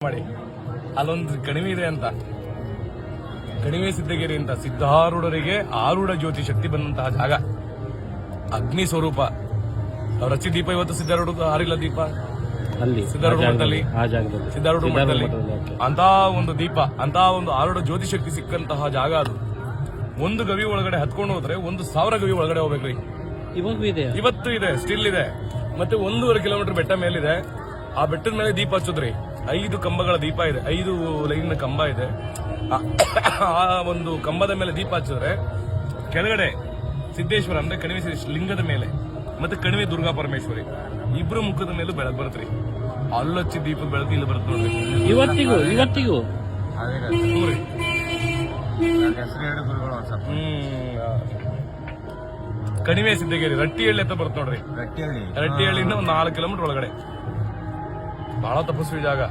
ಮಾಡಿ ಅಲ್ಲೊಂದು ಕಣಿವೆ ಇದೆ ಅಂತ, ಕಣಿವೆ ಸಿದ್ದಗಿರಿ ಅಂತ, ಸಿದ್ಧಾರೂಢರಿಗೆ ಆರೂಢ ಜ್ಯೋತಿ ಶಕ್ತಿ ಬಂದಂತಹ ಜಾಗ, ಅಗ್ನಿ ಸ್ವರೂಪ. ಅವ್ರ ಹಚ್ಚಿ ದೀಪ ಇವತ್ತು ಸಿದ್ಧಾರೂಢ ಆರಿಲ್ಲ ದೀಪ ಅಲ್ಲಿ ಸಿದ್ಧಾರೂಢ ಮಠದಲ್ಲಿ, ಸಿದ್ಧಾರೂಢ ಮಠದಲ್ಲಿ ಅಂತ ಒಂದು ದೀಪ, ಅಂತ ಒಂದು ಆರೂಢ ಜ್ಯೋತಿ ಶಕ್ತಿ ಸಿಕ್ಕಂತಹ ಜಾಗ ಅದು. ಒಂದು ಗವಿ ಒಳಗಡೆ ಹತ್ಕೊಂಡು ಹೋದ್ರೆ 1,000 ಗವಿ ಒಳಗಡೆ ಹೋಗ್ಬೇಕ್ರಿ. ಇವತ್ತು ಇದೆ, ಸ್ಟಿಲ್ ಇದೆ. ಮತ್ತೆ 1.5 ಕಿಲೋಮೀಟರ್ ಬೆಟ್ಟ ಮೇಲಿದೆ. ಆ ಬೆಟ್ಟದ ಮೇಲೆ ದೀಪ ಹಚ್ಚೋದ್ರಿ. 5 ಕಂಬಗಳ ದೀಪ ಇದೆ, 5 ಲೈನ್ ಕಂಬ ಇದೆ. ಆ ಒಂದು ಕಂಬದ ಮೇಲೆ ದೀಪ ಹಚ್ಚಿದ್ರೆ ಕೆಳಗಡೆ ಸಿದ್ದೇಶ್ವರ ಅಂದ್ರೆ ಕಣಿವೆ ಲಿಂಗದ ಮೇಲೆ, ಮತ್ತೆ ಕಣಿವೆ ದುರ್ಗಾ ಪರಮೇಶ್ವರಿ ಇಬ್ರು ಮುಖದ ಮೇಲೂ ಬೆಳಕು ಬರುತ್ತ್ರಿ. ಅಲ್ಲೊಚ್ಚಿ ದೀಪದ ಬೆಳಕು ಇಲ್ಲಿ ಬರುತ್ತೆ ನೋಡ್ರಿ. ಇವತ್ತಿಗೂ ಕಣಿವೆ ಸಿದ್ದಗಿರಿ ರಟ್ಟಿಹಳ್ಳಿ ಅಂತ ಬರುತ್ತೆ ನೋಡ್ರಿ. ರಟ್ಟಿಹಳ್ಳಿಯಿಂದ ಒಂದು 4 ಕಿಲೋಮೀಟರ್ ಒಳಗಡೆ. ಬಹಳ ತಪಸ್ವಿ ಜಾಗ.